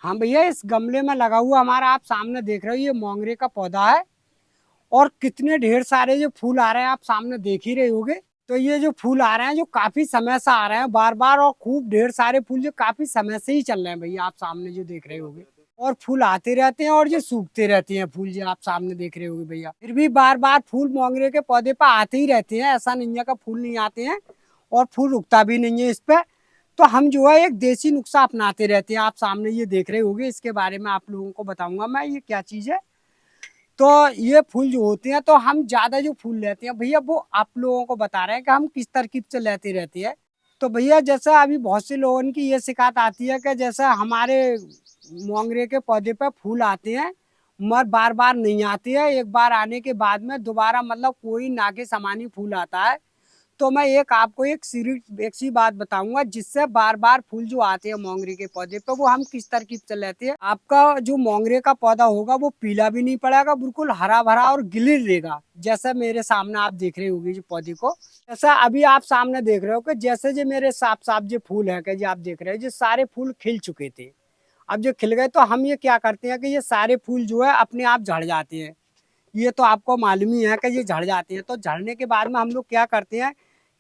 हाँ भैया, इस गमले में लगा हुआ हमारा आप सामने देख रहे हो, ये मोंगरे का पौधा है। और कितने ढेर सारे जो फूल आ रहे हैं आप सामने देख ही रहे होगे। तो ये जो फूल आ रहे हैं जो काफी समय से आ रहे हैं बार बार, और खूब ढेर सारे फूल जो काफी समय से ही चल रहे हैं भैया, आप सामने जो देख रहे होगे। और फूल आते रहते हैं और जो सूखते रहते हैं फूल, जो आप सामने देख रहे होगे भैया। फिर भी बार बार फूल मोंगरे के पौधे पर आते ही रहते हैं, ऐसा नहीं है का फूल नहीं आते हैं। और फूल रुकता भी नहीं है इस पे। तो हम जो है एक देसी नुस्खा अपनाते रहते हैं, आप सामने ये देख रहे होगे। इसके बारे में आप लोगों को बताऊंगा मैं, ये क्या चीज है। तो ये फूल जो होते हैं, तो हम ज्यादा जो फूल लेते हैं भैया, वो आप लोगों को बता रहे हैं कि हम किस तरकीब से लेते रहते हैं। तो भैया जैसा अभी बहुत से लोगों की ये शिकायत आती है कि जैसा हमारे मोंगरे के पौधे पर फूल आते हैं मगर बार बार नहीं आते हैं, एक बार आने के बाद में दोबारा मतलब कोई ना के समान ही फूल आता है। तो मैं एक आपको एक सी बात बताऊंगा, जिससे बार बार फूल जो आते हैं मोंगरे के पौधे पे, वो हम किस तरकीब से लेते हैं। आपका जो मोंगरे का पौधा होगा वो पीला भी नहीं पड़ेगा, बिल्कुल हरा भरा और गिलिर रहेगा। जैसे मेरे सामने आप देख रहे होंगे जो पौधे को, जैसा अभी आप सामने देख रहे हो कि जैसे जो मेरे साफ साफ जो फूल है कि जो आप देख रहे हो, जो सारे फूल खिल चुके थे। अब जो खिल गए तो हम ये क्या करते हैं कि ये सारे फूल जो है अपने आप झड़ जाते हैं। ये तो आपको मालूम ही है कि ये झड़ जाते हैं। तो झड़ने के बाद में हम लोग क्या करते हैं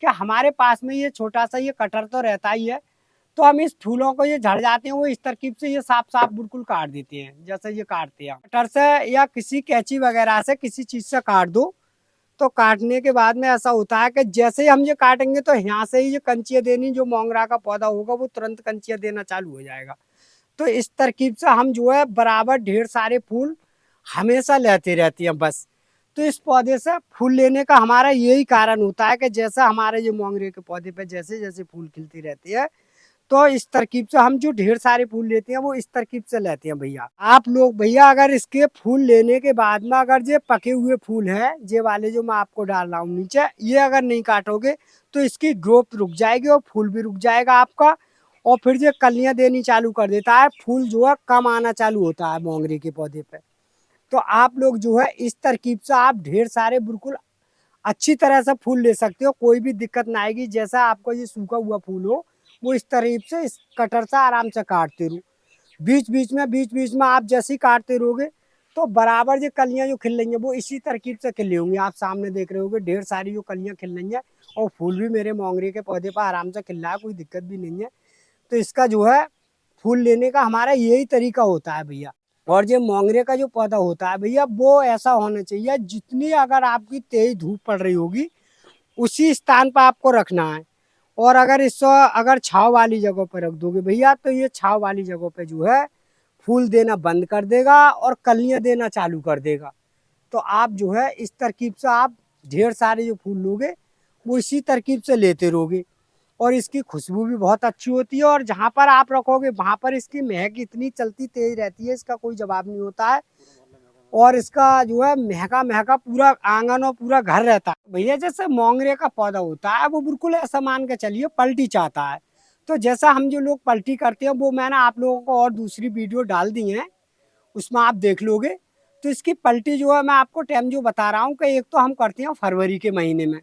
कि हमारे पास में ये छोटा सा ये कटर तो रहता ही है। तो हम इस फूलों को, ये झड़ जाते हैं वो इस तरकीब से ये साफ साफ बिल्कुल काट देते हैं, जैसे ये काटते हैं कटर से या किसी कैंची वगैरह से, किसी चीज से काट दो। तो काटने के बाद में ऐसा होता है कि जैसे ही हम ये काटेंगे तो यहाँ से ही ये कंचियाँ देनी, जो मोंगरा का पौधा होगा वो तुरंत कंचियाँ देना चालू हो जाएगा। तो इस तरकीब से हम जो है बराबर ढेर सारे फूल हमेशा लेते रहती हैं बस। तो इस पौधे से फूल लेने का हमारा यही कारण होता है कि जैसा हमारे जो मोंगरे के पौधे पे जैसे जैसे फूल खिलती रहती है, तो इस तरकीब से हम जो ढेर सारे फूल लेते हैं वो इस तरकीब से लेते हैं भैया। आप लोग भैया अगर इसके फूल लेने के बाद में अगर ये पके हुए फूल हैं, ये वाले जो मैं आपको डाल रहा हूँ नीचे, ये अगर नहीं काटोगे तो इसकी ग्रोथ रुक जाएगी और फूल भी रुक जाएगा आपका। और फिर ये कलियां देनी चालू कर देता है, फूल जो है कम आना चालू होता है मोंगरे के पौधे पे। तो आप लोग जो है इस तरकीब से आप ढेर सारे बिल्कुल अच्छी तरह से फूल ले सकते हो, कोई भी दिक्कत ना आएगी। जैसा आपको ये सूखा हुआ फूल हो वो इस तरह से इस कटर से आराम से काटते रहो। बीच बीच में आप जैसे ही काटते रहोगे तो बराबर जो कलियां जो खिल रही हैं वो इसी तरकीब से खिली होंगी। आप सामने देख रहे होगे ढेर सारी जो कलियां खिल रही हैं, और फूल भी मेरे मोंगरे के पौधे पर आराम से खिल रहा है, कोई दिक्कत भी नहीं है। तो इसका जो है फूल लेने का हमारा यही तरीका होता है भैया। और जो मोंगरे का जो पौधा होता है भैया, वो ऐसा होना चाहिए जितनी अगर आपकी तेज धूप पड़ रही होगी उसी स्थान पर आपको रखना है। और अगर इसको अगर छाव वाली जगह पर रख दोगे भैया, तो ये छाव वाली जगह पे जो है फूल देना बंद कर देगा और कलियां देना चालू कर देगा। तो आप जो है इस तरकीब से आप ढेर सारे जो फूल लोगे वो इसी तरकीब से लेते रहोगे। और इसकी खुशबू भी बहुत अच्छी होती है, और जहाँ पर आप रखोगे वहाँ पर इसकी महक इतनी चलती तेज रहती है, इसका कोई जवाब नहीं होता है। और इसका जो है महका महका पूरा आंगन और पूरा घर रहता है भैया। जैसे मोंगरे का पौधा होता है वो बिल्कुल ऐसा मान के चलिए पलटी चाहता है। तो जैसा हम जो लोग पलटी करते हैं वो मैंने आप लोगों को और दूसरी वीडियो डाल दी है, उसमें आप देख लोगे। तो इसकी पलटी जो है मैं आपको टाइम जो बता रहा हूँ कि एक तो हम करते हैं फरवरी के महीने में।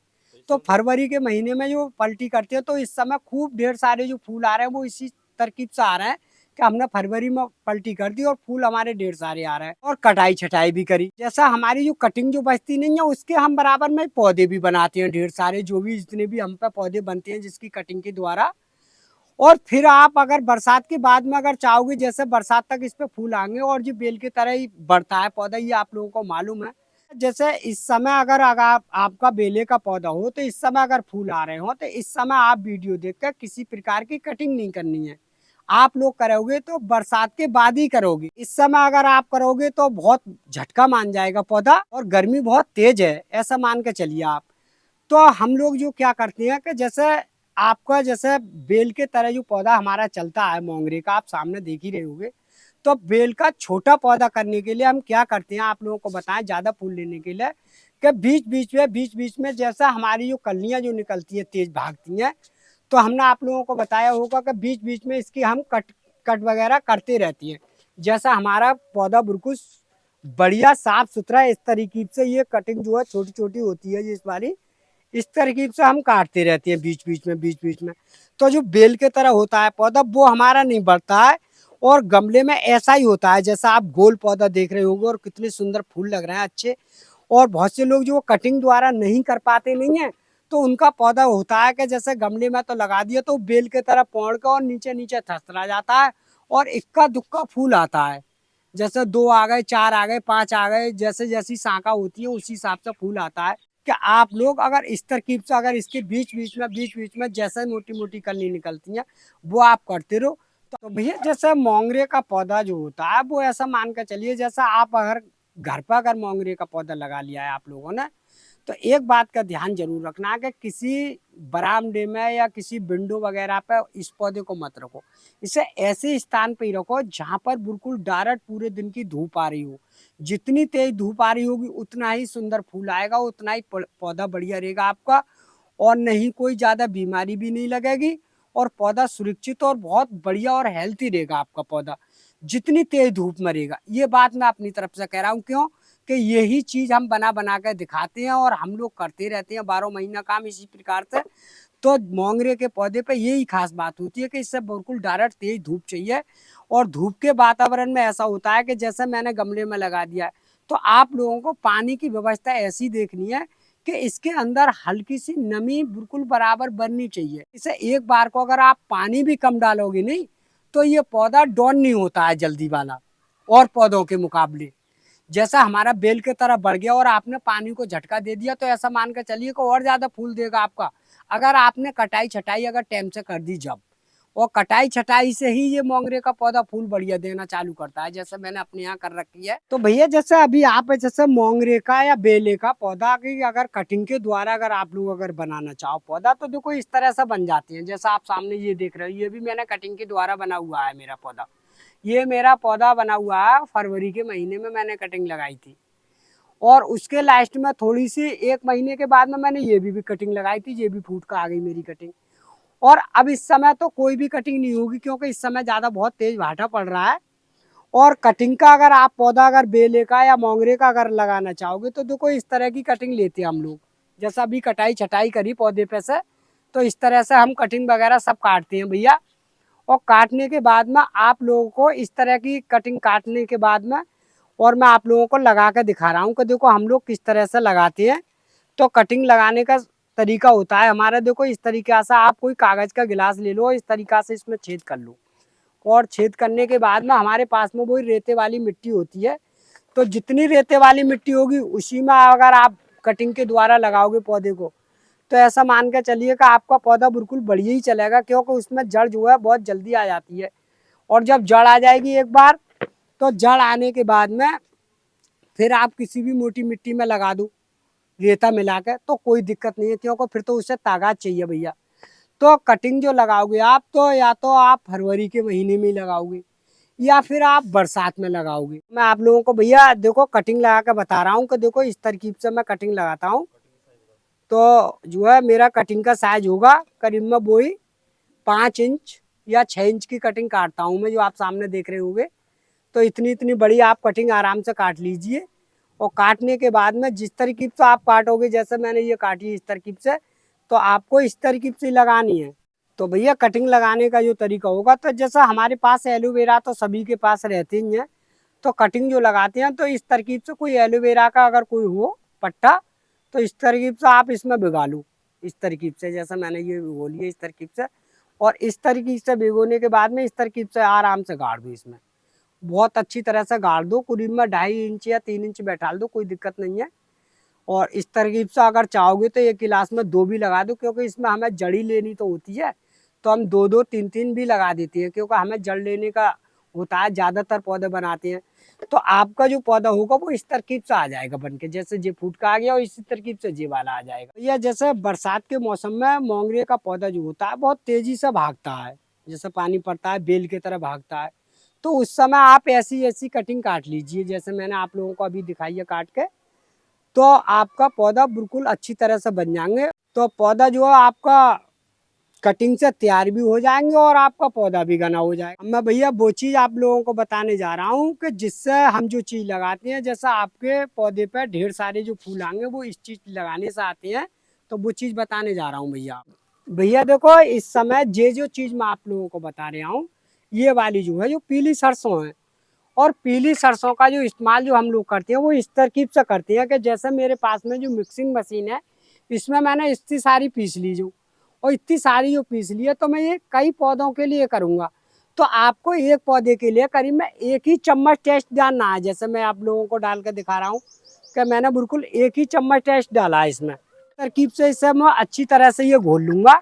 तो फरवरी के महीने में जो पलटी करते हैं तो इस समय खूब ढेर सारे जो फूल आ रहे हैं वो इसी तरकीब से आ रहे हैं कि हमने फरवरी में पलटी कर दी और फूल हमारे ढेर सारे आ रहे हैं। और कटाई छटाई भी करी, जैसा हमारी जो कटिंग जो बचती नहीं है उसके हम बराबर में पौधे भी बनाते हैं ढेर सारे, जो भी जितने भी हम पे पौधे बनते हैं जिसकी कटिंग के द्वारा। और फिर आप अगर बरसात के बाद में अगर चाहोगे, जैसे बरसात तक इस पे फूल आएंगे और जो बेल की तरह ही बढ़ता है पौधा, ये आप लोगों को मालूम है। जैसे इस समय अगर आपका बेले का पौधा हो तो इस समय अगर फूल आ रहे हो तो इस समय आप वीडियो देखकर किसी प्रकार की कटिंग नहीं करनी है। आप लोग करोगे तो बरसात के बाद ही करोगे। इस समय अगर आप करोगे तो बहुत झटका मान जाएगा पौधा, और गर्मी बहुत तेज है ऐसा मान के चलिए आप। तो हम लोग जो क्या करते हैं कि जैसे आपका जैसे बेल के तरह जो पौधा हमारा चलता है मोंगरे का, आप सामने देख ही रहे होंगे। तो बेल का छोटा पौधा करने के लिए हम क्या करते हैं आप लोगों को बताएं, ज्यादा फूल लेने के लिए कि बीच बीच में जैसा हमारी जो कलियां जो निकलती है तेज भागती हैं, तो हमने आप लोगों को बताया होगा कि बीच बीच में इसकी हम कट कट वगैरह करते रहती हैं। जैसा हमारा पौधा बिल्कुल बढ़िया साफ सुथरा, इस तरीके से ये कटिंग जो है छोटी छोटी होती है, इस वाली इस तरकीब से हम काटते रहते हैं बीच बीच में। तो जो बेल के तरह होता है पौधा वो हमारा नहीं बढ़ता है, और गमले में ऐसा ही होता है, जैसा आप गोल पौधा देख रहे होंगे और कितने सुंदर फूल लग रहे हैं अच्छे। और बहुत से लोग जो कटिंग द्वारा नहीं कर पाते नहीं है, तो उनका पौधा होता है कि जैसे गमले में तो लगा दिया तो बेल की तरह पौड़ के और नीचे नीचे थसरा जाता है और इक्का दुक्का फूल आता है। जैसे 2 आ गए, 4 आ गए, 5 आ गए, जैसे जैसी शाखा होती है उसी हिसाब से फूल आता है। कि आप लोग अगर इस तरकीब से अगर इसके बीच बीच में जैसे मोटी मोटी कली निकलती हैं वो आप करते रहो। तो भैया जैसे मोंगरे का पौधा जो होता है वो ऐसा मान कर चलिए, जैसा आप अगर घर पर अगर मोंगरे का पौधा लगा लिया है आप लोगों ने, तो एक बात का ध्यान जरूर रखना कि किसी बरामदे में या किसी विंडो वगैरह पे इस पौधे को मत रखो। इसे ऐसे स्थान पे ही रखो जहाँ पर बिल्कुल डायरेक्ट पूरे दिन की धूप आ रही हो। जितनी तेज धूप आ रही होगी उतना ही सुंदर फूल आएगा, उतना ही पौधा बढ़िया रहेगा आपका, और नहीं कोई ज्यादा बीमारी भी नहीं लगेगी, और पौधा सुरक्षित और बहुत बढ़िया और हेल्थी रहेगा आपका पौधा जितनी तेज धूप में रहेगा। ये बात मैं अपनी तरफ से कह रहा हूँ, क्यों कि यही चीज हम बना बना कर दिखाते हैं और हम लोग करते रहते हैं 12 महीना काम इसी प्रकार से। तो मोंगरे के पौधे पे यही खास बात होती है कि इससे बिल्कुल डायरेक्ट तेज धूप चाहिए, और धूप के वातावरण में ऐसा होता है कि जैसे मैंने गमले में लगा दिया है, तो आप लोगों को पानी की व्यवस्था ऐसी देखनी है कि इसके अंदर हल्की सी नमी बिल्कुल बराबर बननी चाहिए। इसे एक बार को अगर आप पानी भी कम डालोगे नहीं तो ये पौधा डाउन नहीं होता है जल्दी वाला और पौधों के मुकाबले। जैसा हमारा बेल की तरह बढ़ गया और आपने पानी को झटका दे दिया तो ऐसा मान कर चलिए कि और ज्यादा फूल देगा आपका, अगर आपने कटाई छटाई अगर टाइम से कर दी जब। और कटाई छटाई से ही ये मोंगरे का पौधा फूल बढ़िया देना चालू करता है, जैसे मैंने अपने यहाँ कर रखी है। तो भैया जैसे अभी आप जैसे मोंगरे का या बेले का पौधा की अगर कटिंग के द्वारा अगर आप लोग अगर बनाना चाहो पौधा, तो देखो इस तरह से बन जाते हैं। जैसा आप सामने ये देख रहे हो, ये भी मैंने कटिंग के द्वारा बना हुआ है मेरा पौधा। ये मेरा पौधा बना हुआ है फरवरी के महीने में मैंने कटिंग लगाई थी, और उसके लास्ट में थोड़ी सी 1 महीने के बाद में मैंने ये भी कटिंग लगाई थी, ये भी फूट का आ गई मेरी कटिंग। और अब इस समय तो कोई भी कटिंग नहीं होगी क्योंकि इस समय ज़्यादा बहुत तेज भाटा पड़ रहा है। और कटिंग का अगर आप पौधा अगर बेले का या मोंगरे का अगर लगाना चाहोगे तो देखो इस तरह की कटिंग लेते हैं हम लोग। जैसा अभी कटाई छटाई करी पौधे पे से, तो इस तरह से हम कटिंग वगैरह सब काटते हैं भैया। और काटने के बाद में आप लोगों को इस तरह की कटिंग काटने के बाद में, और मैं आप लोगों को लगा कर दिखा रहा हूँ कि देखो हम लोग किस तरह से लगाते हैं। तो कटिंग लगाने का तरीका होता है हमारा, देखो इस तरीके से आप कोई कागज का गिलास ले लो, इस तरीका से इसमें छेद कर लो, और छेद करने के बाद में हमारे पास में वही रेते वाली मिट्टी होती है। तो जितनी रेते वाली मिट्टी होगी उसी में अगर आप कटिंग के द्वारा लगाओगे पौधे को, तो ऐसा मान के चलिए कि आपका पौधा बिल्कुल बढ़िया ही चलेगा, क्योंकि उसमें जड़ जो है बहुत जल्दी आ जाती है। और जब जड़ आ जाएगी एक बार, तो जड़ आने के बाद में फिर आप किसी भी मोटी मिट्टी में लगा दो रेता मिला के, तो कोई दिक्कत नहीं है, क्योंकि फिर तो उससे ताकत चाहिए भैया। तो कटिंग जो लगाओगे आप, तो या तो आप फरवरी के महीने में ही लगाओगे या फिर आप बरसात में लगाओगे। मैं आप लोगों को भैया देखो कटिंग लगा के बता रहा हूँ कि देखो इस तरकीब से मैं कटिंग लगाता हूँ। तो जो है मेरा कटिंग का साइज होगा करीब में वही 5 इंच या 6 इंच की कटिंग काटता हूँ मैं, जो आप सामने देख रहे होंगे। तो इतनी इतनी बड़ी आप कटिंग आराम से काट लीजिए। और काटने के बाद में जिस तरकीब से आप काटोगे, जैसे मैंने ये काटी इस तरकीब से, तो आपको इस तरकीब से लगानी है। तो भैया कटिंग लगाने का जो तरीका होगा, तो जैसा हमारे पास एलोवेरा तो सभी के पास रहते ही हैं, तो कटिंग जो लगाते हैं तो इस तरकीब से कोई एलोवेरा का अगर कोई हो पट्टा, तो इस तरकीब से आप इसमें भिगा लो। इस तरकीब से जैसा मैंने ये भिगो लिया इस तरकीब से, और इस तरकीब से भिगोने के बाद में इस तरकीब से आराम से गाड़ दो इसमें, बहुत अच्छी तरह से गाड़ दो, करीब में 2.5 इंच या 3 इंच बैठा दो, कोई दिक्कत नहीं है। और इस तरकीब से अगर चाहोगे तो एक गिलास में 2 भी लगा दो, क्योंकि इसमें हमें जड़ी लेनी तो होती है, तो हम 2-2 3-3 भी लगा देते हैं, क्योंकि हमें जड़ लेने का होता है, ज़्यादातर पौधे बनाते हैं। तो आपका जो पौधा होगा वो इस तरकीब से आ जाएगा बन के, जैसे जे फूट का आ गया और इसी तरकीब से जे वाला आ जाएगा। या जैसे बरसात के मौसम में मोंगरे का पौधा जो होता है बहुत तेजी से भागता है, जैसे पानी पड़ता है बेल की तरह भागता है। तो उस समय आप ऐसी ऐसी कटिंग काट लीजिए जैसे मैंने आप लोगों को अभी दिखाई है काट के, तो आपका पौधा बिल्कुल अच्छी तरह से बन जाएंगे। तो पौधा जो है आपका कटिंग से तैयार भी हो जाएंगे और आपका पौधा भी घना हो जाएगा। मैं भैया वो चीज़ आप लोगों को बताने जा रहा हूँ कि जिससे हम जो चीज़ लगाते हैं, जैसा आपके पौधे पे ढेर सारे जो फूल आएंगे वो इस चीज़ लगाने से आते हैं, तो वो चीज़ बताने जा रहा हूँ भैया। भैया देखो इस समय जो चीज़ मैं आप लोगों को बता रहा हूँ, ये वाली जो है जो पीली सरसों है। और पीली सरसों का जो इस्तेमाल जो हम लोग करते हैं वो इस तरकीब से करते हैं कि जैसे मेरे पास में जो मिक्सिंग मशीन है इसमें मैंने इतनी सारी पीस ली जो, और इतनी सारी जो पीस ली है तो मैं ये कई पौधों के लिए करूँगा। तो आपको एक पौधे के लिए करीब में 1 ही चम्मच टेस्ट डालना है। जैसे मैं आप लोगों को डाल के दिखा रहा हूँ कि मैंने बिल्कुल 1 ही चम्मच टेस्ट डाला है इसमें। तरकीब से इसे मैं अच्छी तरह से ये घोल लूँगा,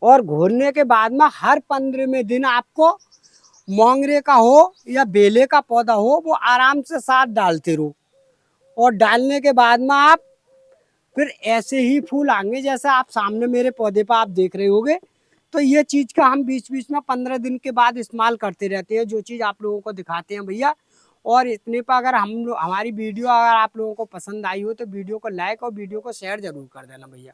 और घोलने के बाद में हर 15वें दिन आपको मोंगरे का हो या बेले का पौधा हो वो आराम से साथ डालते रहो। और डालने के बाद में आप फिर ऐसे ही फूल आएंगे जैसे आप सामने मेरे पौधे पर आप देख रहे होगे। तो ये चीज़ का हम बीच बीच में 15 दिन के बाद इस्तेमाल करते रहते हैं, जो चीज़ आप लोगों को दिखाते हैं भैया। और इतने पर अगर हमारी वीडियो अगर आप लोगों को पसंद आई हो तो वीडियो को लाइक और वीडियो को शेयर जरूर कर देना भैया।